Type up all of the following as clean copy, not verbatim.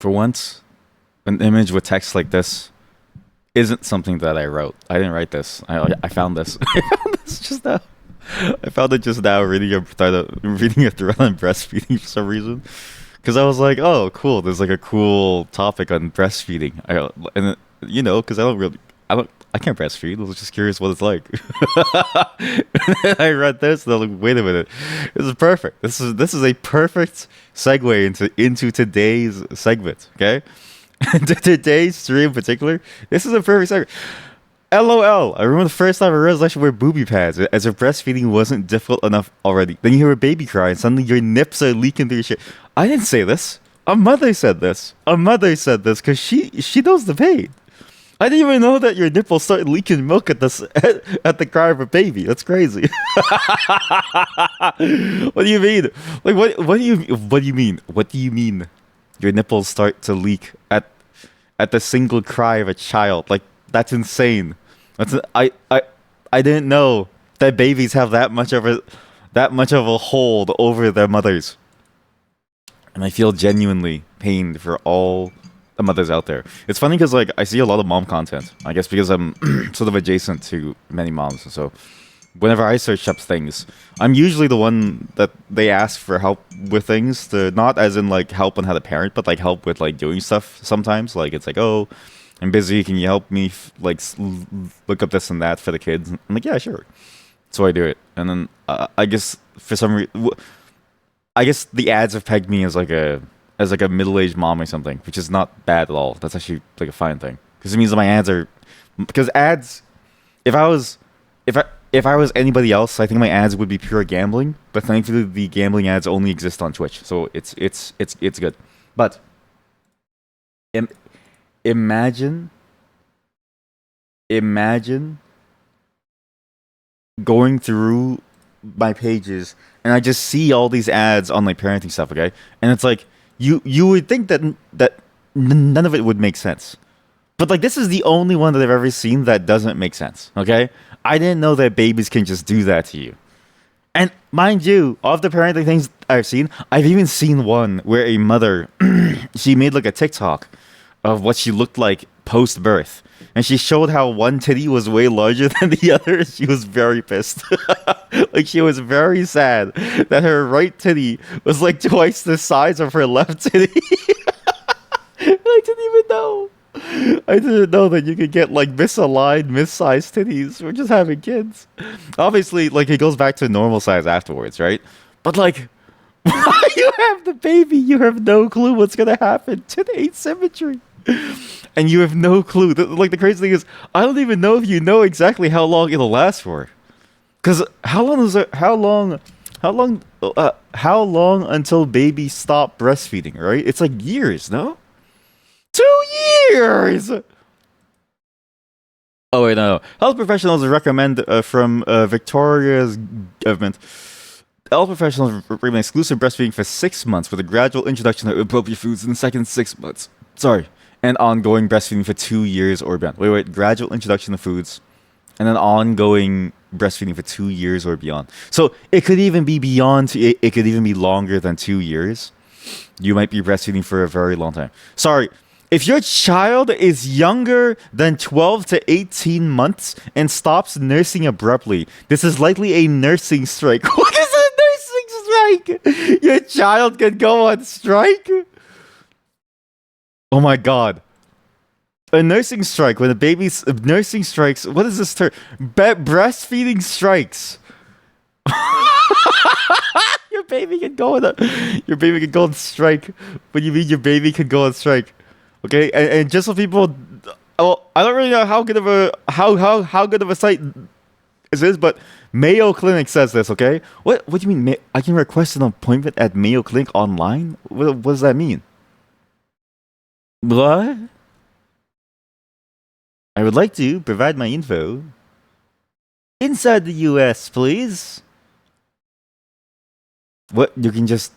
For once, an image with text like this isn't something that I wrote. I didn't write this. I found this. I found this just now. I found it just now reading a thread on breastfeeding for some reason. Because I was like, oh, cool. There's like a cool topic on breastfeeding. Because I can't breastfeed. I was just curious what it's like. I read this and I was like, wait a minute. This is perfect. This is a perfect segue into today's segment. Okay, today's stream in particular. This is a perfect segue. LOL. I remember the first time I realized I should wear booby pads, as if breastfeeding wasn't difficult enough already. Then you hear a baby cry, and suddenly your nips are leaking through your shit. I didn't say this. A mother said this. A mother said this because she knows the pain. I didn't even know that your nipples start leaking milk at the cry of a baby. That's crazy. What do you mean? Like what do you mean? What do you mean? Your nipples start to leak at the single cry of a child. Like that's insane. I didn't know that babies have that much of a hold over their mothers. And I feel genuinely pained for all the mothers out there. It's funny because like I see a lot of mom content. I guess because I'm sort of adjacent to many moms. So whenever I search up things, I'm usually the one that they ask for help with things. To not as in like help on how to parent, but like help with like doing stuff. Sometimes like it's like, oh, I'm busy. Can you help me look up this and that for the kids? I'm like, yeah, sure. So I do it, and then I guess for some reason, I guess the ads have pegged me as like a middle-aged mom or something, which is not bad at all. That's actually like a fine thing because it means that my ads are because ads. If I was anybody else, I think my ads would be pure gambling. But thankfully, the gambling ads only exist on Twitch, so it's good. But imagine going through my pages and I just see all these ads on like parenting stuff, okay? And it's like you would think that none of it would make sense. But like this is the only one that I've ever seen that doesn't make sense, okay? I didn't know that babies can just do that to you. And mind you, of the parenting things I've seen, I've even seen one where a mother she made like a TikTok of what she looked like post-birth. And she showed how one titty was way larger than the other. She was very pissed. Like, she was very sad that her right titty was like twice the size of her left titty. I didn't even know. I didn't know that you could get like misaligned, missized titties for just having kids. Obviously, like, it goes back to normal size afterwards, right? But like, while you have the baby, you have no clue what's gonna happen to the asymmetry. And you have no clue. Like, the crazy thing is, I don't even know if you know exactly how long it'll last for. Because how long until babies stop breastfeeding, right? It's like years, no? 2 years! Oh, wait, no. Health professionals recommend from Victoria's government. Health professionals recommend exclusive breastfeeding for 6 months with a gradual introduction of appropriate foods in the second 6 months. Sorry. And ongoing breastfeeding for 2 years or beyond. Wait. Gradual introduction of foods. And then ongoing breastfeeding for 2 years or beyond. So it could even be beyond, it could even be longer than 2 years. You might be breastfeeding for a very long time. Sorry. If your child is younger than 12 to 18 months and stops nursing abruptly, this is likely a nursing strike. What is a nursing strike? Your child can go on strike? Oh my god. A nursing strike, when a baby's nursing strikes, what is this term? Breastfeeding strikes. Your baby can go on strike. What do you mean your baby can go on strike? Okay, and just so people, well, I don't really know how good of a site this is, but Mayo Clinic says this. Okay, what do you mean? I can request an appointment at Mayo Clinic online. What does that mean? What? I would like to provide my info inside the US, please. What? You can just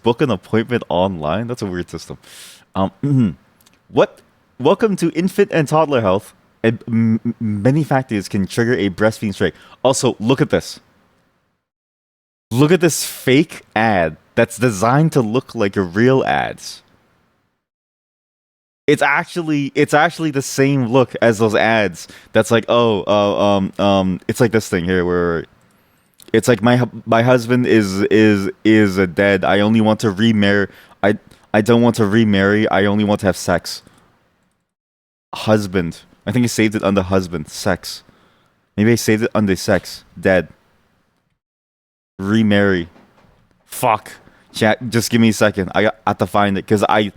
book an appointment online? That's a weird system. What? Welcome to infant and toddler health. And many factors can trigger a breastfeeding strike. Also, look at this. Look at this fake ad that's designed to look like a real ads. it's actually the same look as those ads. That's like, oh, it's like this thing here where it's like my husband is dead. I only want to remarry. I don't want to remarry. I only want to have sex. Husband. I think I saved it under husband. Sex. Maybe I saved it under sex. Dead. Remarry. Fuck. Chat. Just give me a second. I have to find it because I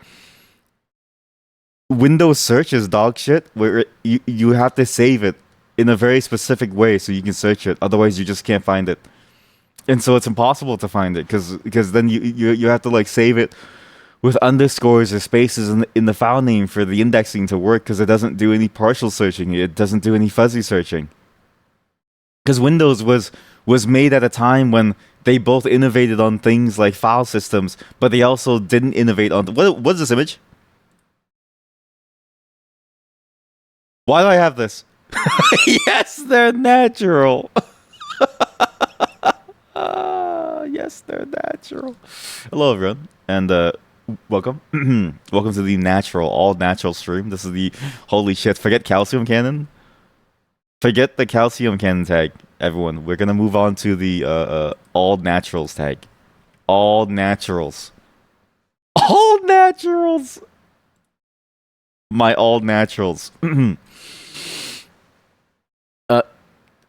Windows search is dog shit. Where you have to save it in a very specific way so you can search it. Otherwise, you just can't find it. And so it's impossible to find it because then you have to like save it with underscores or spaces in the file name for the indexing to work because it doesn't do any partial searching. It doesn't do any fuzzy searching. Because Windows was made at a time when they both innovated on things like file systems, but they also didn't innovate on what's this image? Why do I have this? Yes, they're natural. Yes, they're natural. Hello, everyone, and welcome. Welcome to the all natural stream. This is the holy shit. Forget calcium cannon. Forget the calcium cannon tag, everyone. We're gonna move on to the all naturals tag. All naturals. All naturals. My all naturals.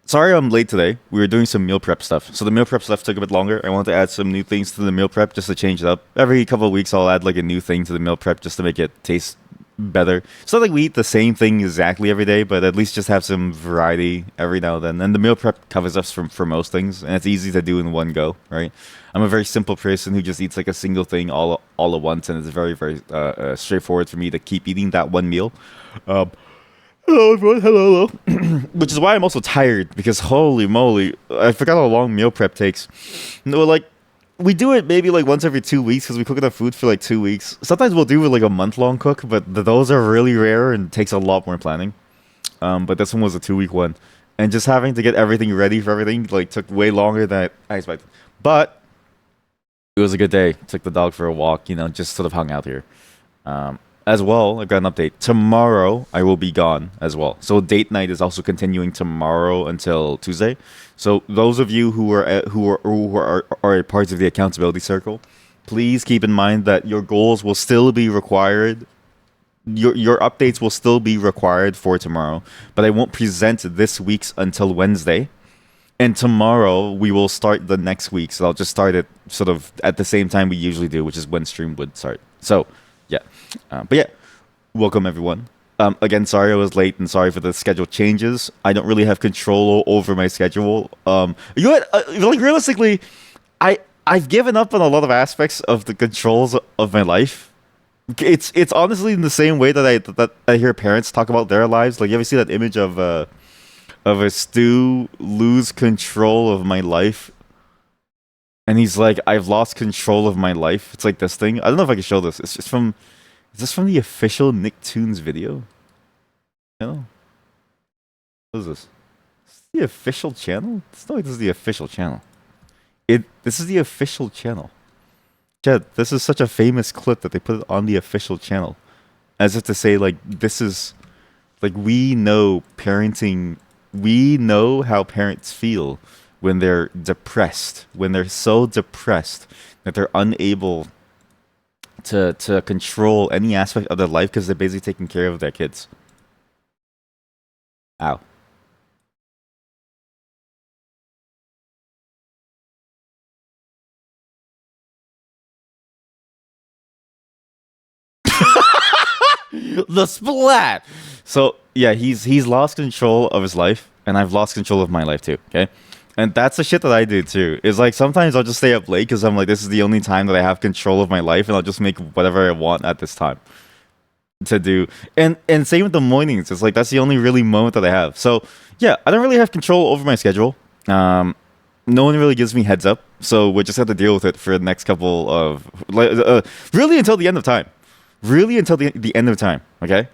Sorry I'm late today. We were doing some meal prep stuff. So the meal prep stuff took a bit longer. I wanted to add some new things to the meal prep just to change it up. Every couple of weeks I'll add like a new thing to the meal prep just to make it taste better. It's not like we eat the same thing exactly every day, but at least just have some variety every now and then. And the meal prep covers us for most things, and it's easy to do in one go, right? I'm a very simple person who just eats like a single thing all at once, and it's very, very straightforward for me to keep eating that one meal. Hello, everyone. Hello, hello. Which is why I'm also tired, because holy moly, I forgot how long meal prep takes. No, like, we do it maybe like once every 2 weeks, because we cook enough food for like 2 weeks. Sometimes we'll do like a month-long cook, but those are really rare and takes a lot more planning. But this one was a 2-week one. And just having to get everything ready for everything, like, took way longer than I expected. But it was a good day. Took the dog for a walk, just sort of hung out here. As well, I've got an update. Tomorrow, I will be gone as well. So date night is also continuing tomorrow until Tuesday. So those of you who are parts of the accountability circle, please keep in mind that your goals will still be required. Your updates will still be required for tomorrow, but I won't present this week's until Wednesday. And tomorrow we will start the next week. So I'll just start it sort of at the same time we usually do, which is when stream would start. So yeah, but yeah, welcome everyone. Again, sorry I was late and sorry for the schedule changes. I don't really have control over my schedule. Like realistically, I've given up on a lot of aspects of the controls of my life. It's honestly in the same way that I hear parents talk about their lives. Like, you ever see that image of a Stu lose control of my life? And he's like, I've lost control of my life. It's like this thing. I don't know if I can show this. Is this from the official Nicktoons video? No. What is this? Is this the official channel? It's not like this is the official channel. This is the official channel. Chad, this is such a famous clip that they put it on the official channel. As if to say, like, this is, like, we know parenting, we know how parents feel when they're depressed, when they're so depressed that they're unable to control any aspect of their life because they're basically taking care of their kids. Ow. The splat. So yeah, he's lost control of his life, and I've lost control of my life too. Okay. And that's the shit that I do too. Is like sometimes I'll just stay up late because I'm like, this is the only time that I have control of my life, and I'll just make whatever I want at this time to do. And same with the mornings. It's like that's the only really moment that I have. So yeah, I don't really have control over my schedule. No one really gives me heads up, so we just have to deal with it for the next couple of really until the end of time. Really until the end of time. Okay,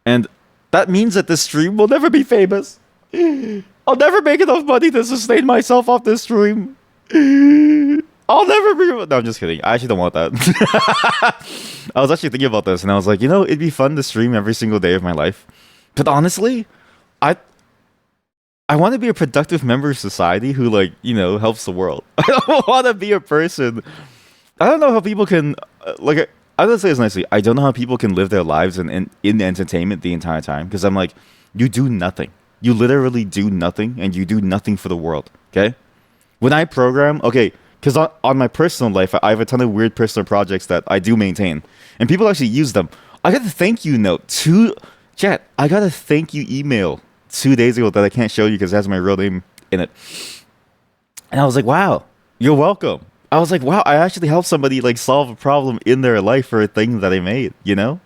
and that means that this stream will never be famous. I'll never make enough money to sustain myself off this stream. I'll never be. No, I'm just kidding. I actually don't want that. I was actually thinking about this, and I was like, it'd be fun to stream every single day of my life. But honestly, I I want to be a productive member of society who, like, helps the world. I don't want to be a person. I don't know how people can, like, I don't say this nicely. I don't know how people can live their lives in entertainment the entire time. Because I'm like, you do nothing. You literally do nothing, and you do nothing for the world. Okay? When I program, okay, because on my personal life, I have a ton of weird personal projects that I do maintain. And people actually use them. I got a thank you note to chat. I got a thank you email 2 days ago that I can't show you because it has my real name in it. And I was like, wow, you're welcome. I was like, wow, I actually helped somebody like solve a problem in their life for a thing that I made, And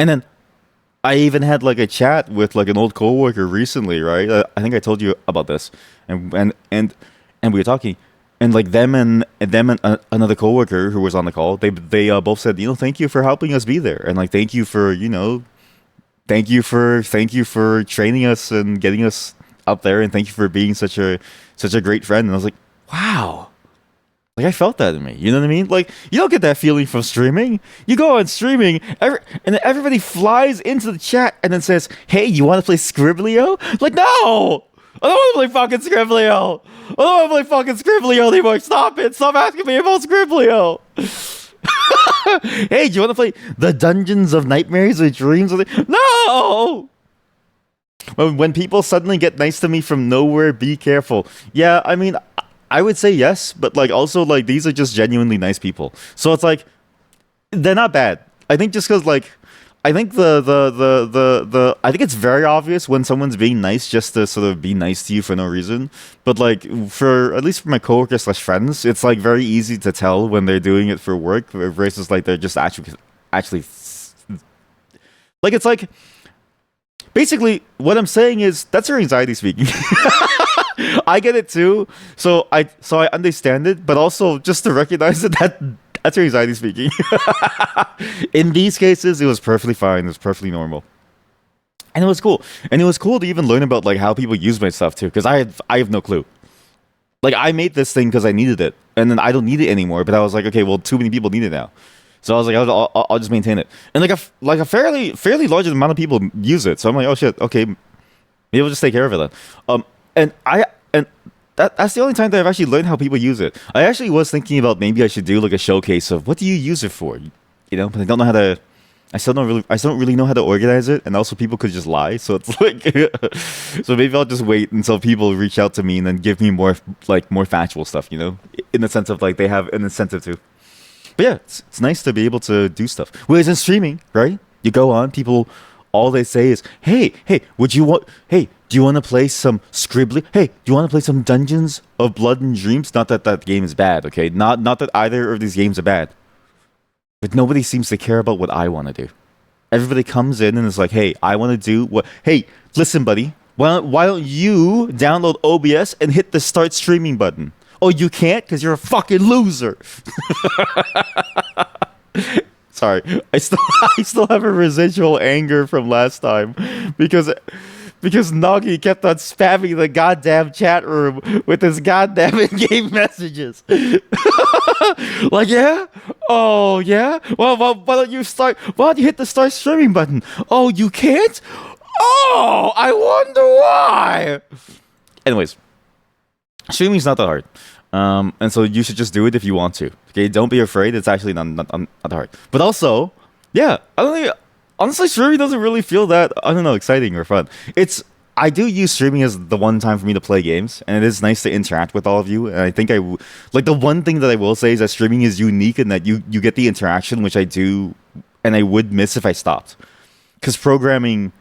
then I even had like a chat with like an old coworker recently, right? I think I told you about this, and we were talking, and like them and another coworker who was on the call, they both said, thank you for helping us be there, and like thank you for thank you for training us and getting us up there, and thank you for being such a great friend. And I was like, wow. Like, I felt that in me. You know what I mean? Like, you don't get that feeling from streaming. You go on streaming, and then everybody flies into the chat and then says, hey, you want to play Scriblio? Like, no! I don't want to play fucking Scriblio! I don't want to play fucking Scriblio anymore! Stop it! Stop asking me about Scriblio! Hey, do you want to play the Dungeons of Nightmares or Dreams? No! When people suddenly get nice to me from nowhere, be careful. Yeah, I mean, I would say yes, but like also like these are just genuinely nice people. So it's like they're not bad. I think just because like I think I think it's very obvious when someone's being nice just to sort of be nice to you for no reason. But like for at least for my coworkers / friends, it's like very easy to tell when they're doing it for work versus like they're just actually like it's like basically what I'm saying is that's your anxiety speaking. I get it too, so I understand it, but also just to recognize that's your anxiety speaking. In these cases, it was perfectly fine. It was perfectly normal, and it was cool. And it was cool to even learn about like how people use my stuff too, because I have no clue. Like I made this thing because I needed it, and then I don't need it anymore. But I was like, okay, well, too many people need it now, so I was like, I'll just maintain it. And like a fairly large amount of people use it, so I'm like, oh shit, okay, maybe I'll just take care of it then. And that's the only time that I've actually learned how people use it. I actually was thinking about maybe I should do like a showcase of what do you use it for, but I don't know how to. I still don't really know how to organize it, and also people could just lie. So it's like, so maybe I'll just wait until people reach out to me and then give me more factual stuff, in the sense of like they have an incentive to. But yeah, it's nice to be able to do stuff. Whereas in streaming, right? You go on, people, all they say is, hey, do you want to play some Scribbly? Hey, do you want to play some Dungeons of Blood and Dreams? Not that game is bad, okay? Not that either of these games are bad. But nobody seems to care about what I want to do. Everybody comes in and is like, hey, I want to do what... Hey, listen, buddy. Why don't you download OBS and hit the start streaming button? Oh, you can't? Because you're a fucking loser. Sorry. I still have a residual anger from last time. Because Noggy kept on spamming the goddamn chat room with his goddamn in-game messages. Like, yeah? Oh, yeah? Well, why don't you hit the start streaming button? Oh, you can't? Oh, I wonder why. Anyways, streaming's not that hard. And so you should just do it if you want to. Okay, don't be afraid. It's actually not hard. But also, yeah, I don't think... Honestly, streaming doesn't really feel that, I don't know, exciting or fun. I do use streaming as the one time for me to play games, and it is nice to interact with all of you. And I think like the one thing that I will say is that streaming is unique in that you get the interaction, which I do, and I would miss if I stopped. Because programming,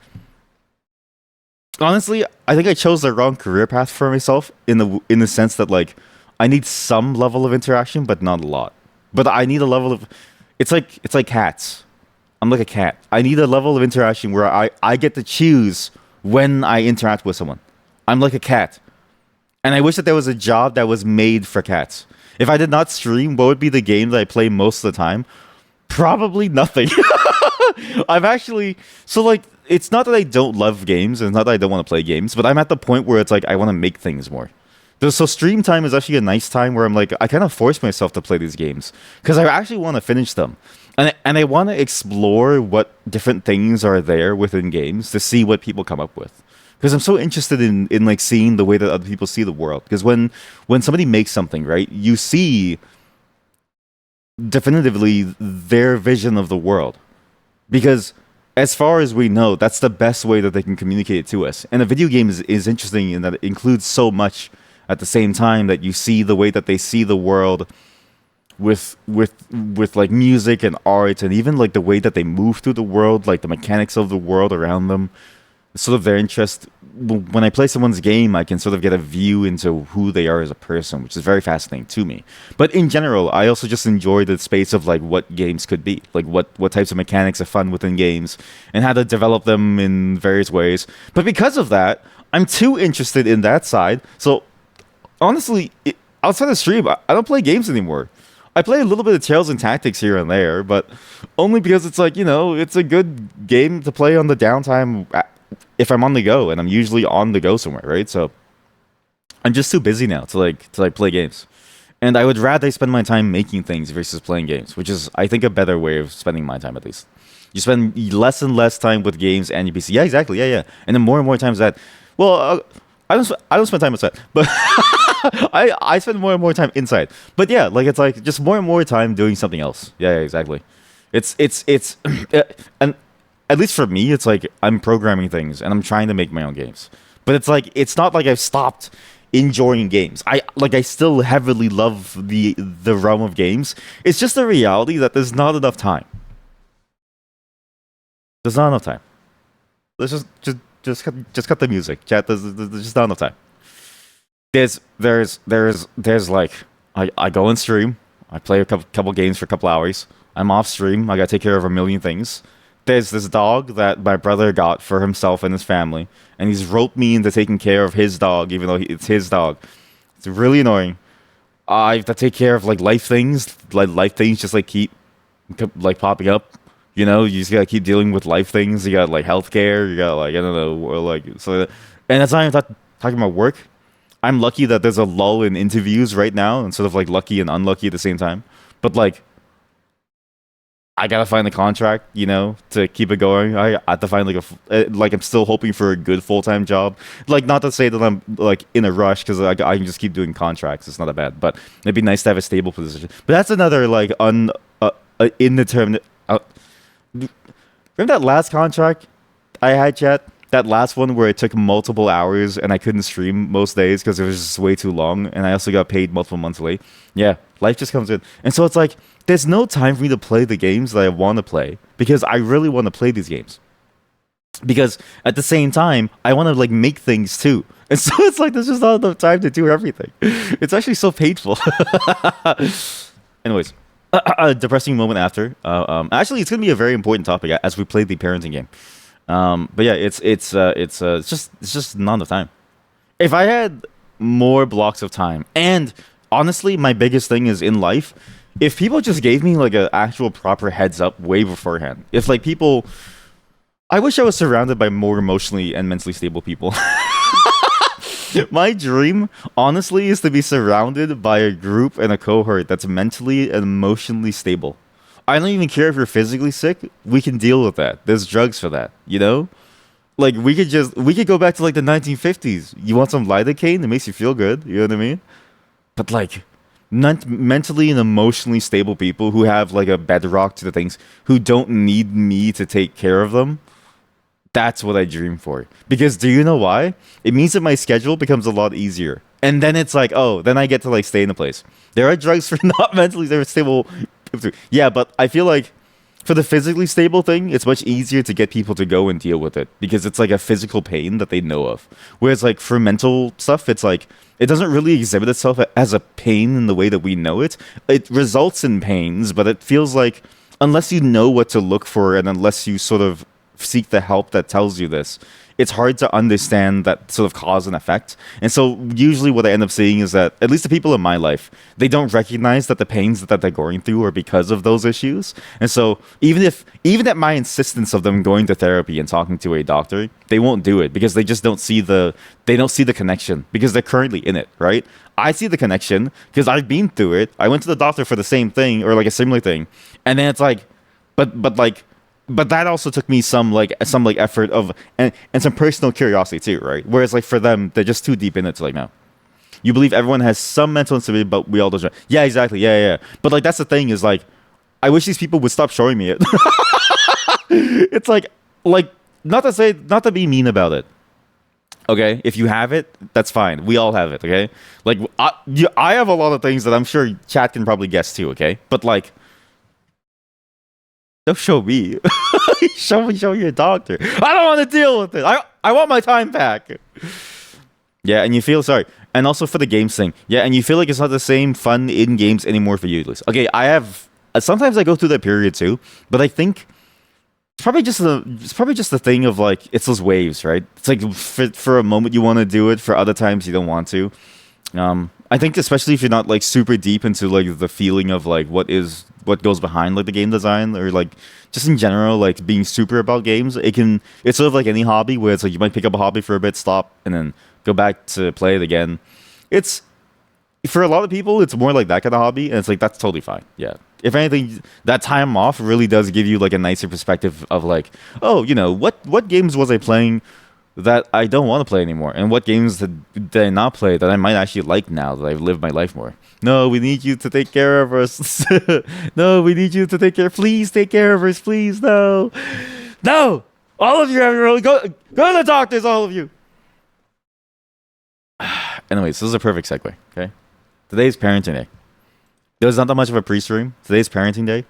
honestly, I think I chose the wrong career path for myself in the sense that like I need some level of interaction, but not a lot. But I need a level of, it's like cats. I'm like a cat. I need a level of interaction where I get to choose when I interact with someone. I'm like a cat. And I wish that there was a job that was made for cats. If I did not stream, what would be the game that I play most of the time? Probably nothing. So like, it's not that I don't love games, and it's not that I don't want to play games, but I'm at the point where it's like, I want to make things more. So stream time is actually a nice time where I'm like, I kind of force myself to play these games because I actually want to finish them, and I want to explore what different things are there within games to see what people come up with. Because I'm so interested in like seeing the way that other people see the world. Because when somebody makes something, right, you see definitively their vision of the world. Because as far as we know, that's the best way that they can communicate it to us. And a video game is interesting in that it includes so much at the same time that you see the way that they see the world with like music and art and even like the way that they move through the world, like the mechanics of the world around them, sort of their interest. When I play someone's game, I can sort of get a view into who they are as a person, which is very fascinating to me. But in general, I also just enjoy the space of like what games could be, like what types of mechanics are fun within games, and how to develop them in various ways. But because of that, I'm too interested in that side. So honestly, outside of stream, I don't play games anymore. I play a little bit of Tales and Tactics here and there, but only because it's like, it's a good game to play on the downtime if I'm on the go, and I'm usually on the go somewhere, right? So I'm just too busy now to play games. And I would rather spend my time making things versus playing games, which is, I think, a better way of spending my time, at least. You spend less and less time with games and your PC. Yeah, exactly. Yeah, yeah. And then more and more times that, well, I don't spend time outside, but I spend more and more time inside. But yeah, like it's like just more and more time doing something else. Yeah, yeah, exactly. It's and at least for me, it's like I'm programming things and I'm trying to make my own games. But it's like it's not like I've stopped enjoying games. I still heavily love the realm of games. It's just the reality that there's not enough time. There's not enough time. Let's just cut the music. Chat. There's just not enough time. There's like I go and stream. I play a couple games for a couple hours. I'm off stream. I gotta take care of a million things. There's this dog that my brother got for himself and his family, and he's roped me into taking care of his dog, even though it's his dog. It's really annoying. I have to take care of like life things just like keep like popping up. You just gotta keep dealing with life things. You got like healthcare. You got like I don't know, or like so. And that's not even talking about work. I'm lucky that there's a lull in interviews right now, and sort of like lucky and unlucky at the same time. But like, I gotta find a contract, to keep it going. I have to find like I'm still hoping for a good full-time job. Like, not to say that I'm like in a rush because I can just keep doing contracts. It's not that bad, but it'd be nice to have a stable position. But that's another like indeterminate. Remember that last contract I had, chat? That last one where it took multiple hours and I couldn't stream most days because it was just way too long, and I also got paid multiple months late. Yeah, life just comes in. And so it's like, there's no time for me to play the games that I want to play because I really want to play these games. Because at the same time, I want to like make things too. And so it's like, there's just not enough time to do everything. It's actually so painful. Anyways. A depressing moment after. Actually, it's gonna be a very important topic as we play the parenting game. But yeah, it's just not enough time. If I had more blocks of time, and honestly, my biggest thing is in life, if people just gave me like an actual proper heads up way beforehand. If like people, I wish I was surrounded by more emotionally and mentally stable people. My dream, honestly, is to be surrounded by a group and a cohort that's mentally and emotionally stable. I don't even care if you're physically sick. We can deal with that. There's drugs for that, Like, we could go back to, like, the 1950s. You want some lidocaine? It makes you feel good. You know what I mean? But, like, mentally and emotionally stable people who have, like, a bedrock to the things, who don't need me to take care of them. That's what I dream for. Because do you know why? It means that my schedule becomes a lot easier. And then it's like, oh, then I get to like stay in a place. There are drugs for not mentally stable. Yeah, but I feel like for the physically stable thing, it's much easier to get people to go and deal with it because it's like a physical pain that they know of. Whereas like for mental stuff, it's like it doesn't really exhibit itself as a pain in the way that we know it. It results in pains, but it feels like unless you know what to look for and unless you sort of seek the help that tells you this, it's hard to understand that sort of cause and effect. And so usually what I end up seeing is that at least the people in my life, they don't recognize that the pains that they're going through are because of those issues. And so even at my insistence of them going to therapy and talking to a doctor, they won't do it because they just don't see the connection because they're currently in it, right? I see the connection because I've been through it. I went to the doctor for the same thing or like a similar thing. And then it's like but that also took me some effort of and some personal curiosity too, right? Whereas like for them, they're just too deep in it to like no. You believe everyone has some mental instability, but we all don't. Yeah, exactly. Yeah, yeah. But like that's the thing is like, I wish these people would stop showing me it. It's like not to be mean about it. Okay, if you have it, that's fine. We all have it. Okay, like I have a lot of things that I'm sure chat can probably guess too. Okay, but like don't show me. Show your doctor. I don't want to deal with it. I want my time back. Yeah, and you feel sorry. And also for the games thing. Yeah, and you feel like it's not the same fun in games anymore for you, at least. Okay, I have sometimes I go through that period too, but I think it's probably just the thing of like it's those waves, right? It's like for a moment you want to do it, for other times you don't want to. I think especially if you're not like super deep into like the feeling of like what goes behind like the game design or like just in general like being super about games, it's sort of like any hobby where it's like you might pick up a hobby for a bit, stop, and then go back to play it again. It's for a lot of people it's more like that kind of hobby, and it's like that's totally fine. Yeah. If anything, that time off really does give you like a nicer perspective of like, oh, you know, what games was I playing that I don't want to play anymore, and what games did I not play that I might actually like now that I've lived my life more. No, we need you to take care of us. No, we need you to take care. Please take care of us. Please, no, no. All of you have really go to the doctors. All of you. Anyways, this is a perfect segue. Okay, today's parenting day. There was not that much of a pre-stream. Today's parenting day.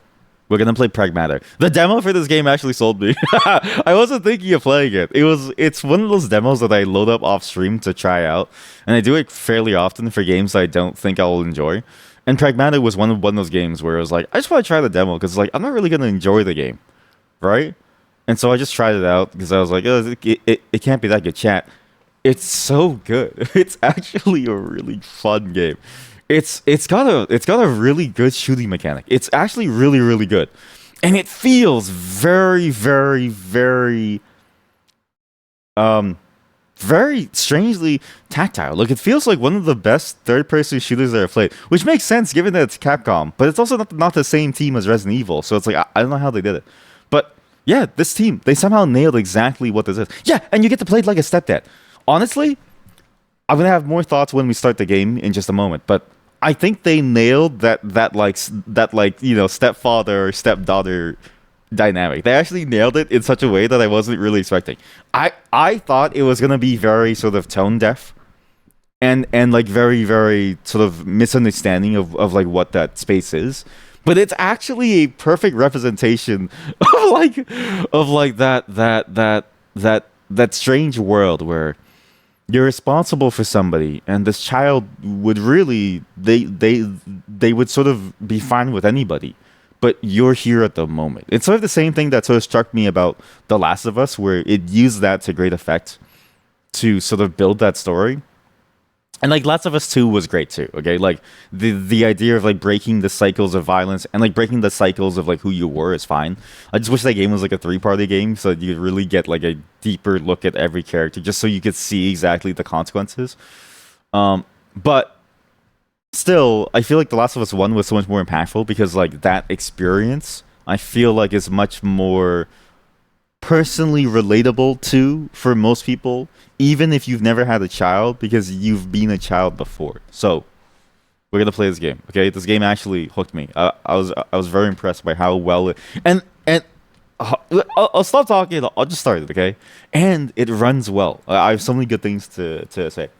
We're gonna play Pragmatic. The demo for this game actually sold me. I wasn't thinking of playing it. It's one of those demos that I load up off stream to try out, and I do it fairly often for games I don't think I'll enjoy. And Pragmatic was one of those games where it was like, I just want to try the demo because like I'm not really gonna enjoy the game, right? And so I just tried it out because I was like, oh, it can't be that good. Chat. It's so good. It's actually a really fun game. It's got a really good shooting mechanic. It's actually really really good, and it feels very very very very strangely tactile. Like it feels like one of the best third person shooters that I've played, which makes sense given that it's Capcom, but it's also not the same team as Resident Evil. So it's like I don't know how they did it, but yeah, this team they somehow nailed exactly what this is. Yeah, and you get to play it like a stepdad. Honestly, I'm gonna have more thoughts when we start the game in just a moment, but I think they nailed that you know stepfather or stepdaughter dynamic. They actually nailed it in such a way that I wasn't really expecting. I thought it was gonna be very sort of tone deaf and like very very sort of misunderstanding of like what that space is, but it's actually a perfect representation of like that strange world where you're responsible for somebody, and this child would really they would sort of be fine with anybody, but you're here at the moment. It's sort of the same thing that sort of struck me about The Last of Us, where it used that to great effect to sort of build that story. And like Last of Us 2 was great too, okay? Like the idea of like breaking the cycles of violence and like breaking the cycles of like who you were is fine. I just wish that game was like a 3-party game so that you could really get like a deeper look at every character just so you could see exactly the consequences. But still, I feel like The Last of Us 1 was so much more impactful because like that experience I feel like is much more personally relatable to for most people, even if you've never had a child, because you've been a child before. So we're gonna play this game. Okay, this game actually hooked me. I was very impressed by how well it and I'll stop talking. I'll just start it. Okay, and it runs well. I have so many good things to say.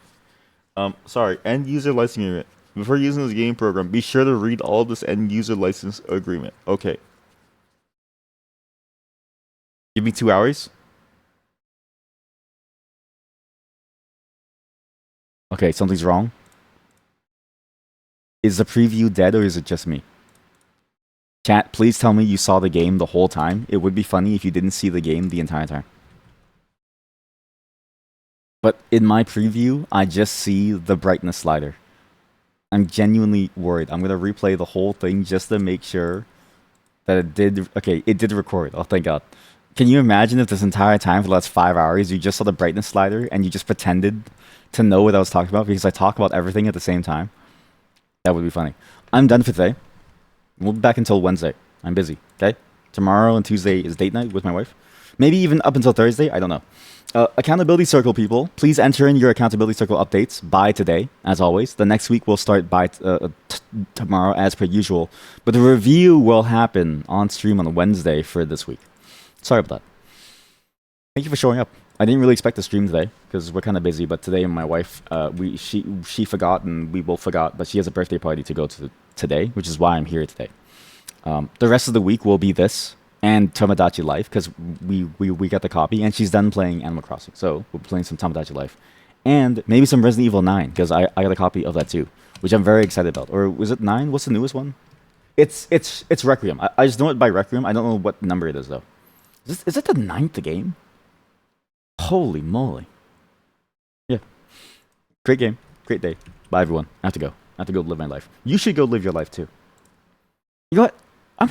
Sorry, end user license agreement. Before using this game program, be sure to read all this end user license agreement. Okay. Give me 2 hours. Okay, something's wrong. Is the preview dead or is it just me? Chat, please tell me you saw the game the whole time. It would be funny if you didn't see the game the entire time. But in my preview, I just see the brightness slider. I'm genuinely worried. I'm gonna replay the whole thing just to make sure that it did. Okay, it did record. Oh, thank God. Can you imagine if this entire time for the last 5 hours you just saw the brightness slider and you just pretended to know what I was talking about because I talk about everything at the same time? That would be funny. I'm done for today. We'll be back until Wednesday. I'm busy. Okay. Tomorrow and Tuesday is date night with my wife. Maybe even up until Thursday. I don't know. Accountability Circle people, please enter in your Accountability Circle updates by today, as always. The next week will start by tomorrow, as per usual. But the review will happen on stream on Wednesday for this week. Sorry about that. Thank you for showing up. I didn't really expect to stream today because we're kind of busy. But today, my wife, she forgot and we both forgot. But she has a birthday party to go to today, which is why I'm here today. The rest of the week will be this and Tomodachi Life because we got the copy and she's done playing Animal Crossing, so we're playing some Tomodachi Life and maybe some Resident Evil 9 because I got a copy of that too, which I'm very excited about. Or was it 9? What's the newest one? It's Requiem. I just know it by Requiem. I don't know what number it is though. Is it the 9th game? Holy moly! Yeah, great game, great day. Bye everyone. I have to go. I have to go live my life. You should go live your life too. You know what? I'm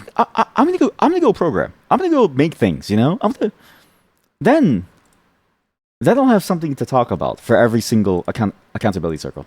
gonna go program. I'm gonna go make things. You know, then I'll have something to talk about for every single accountability circle.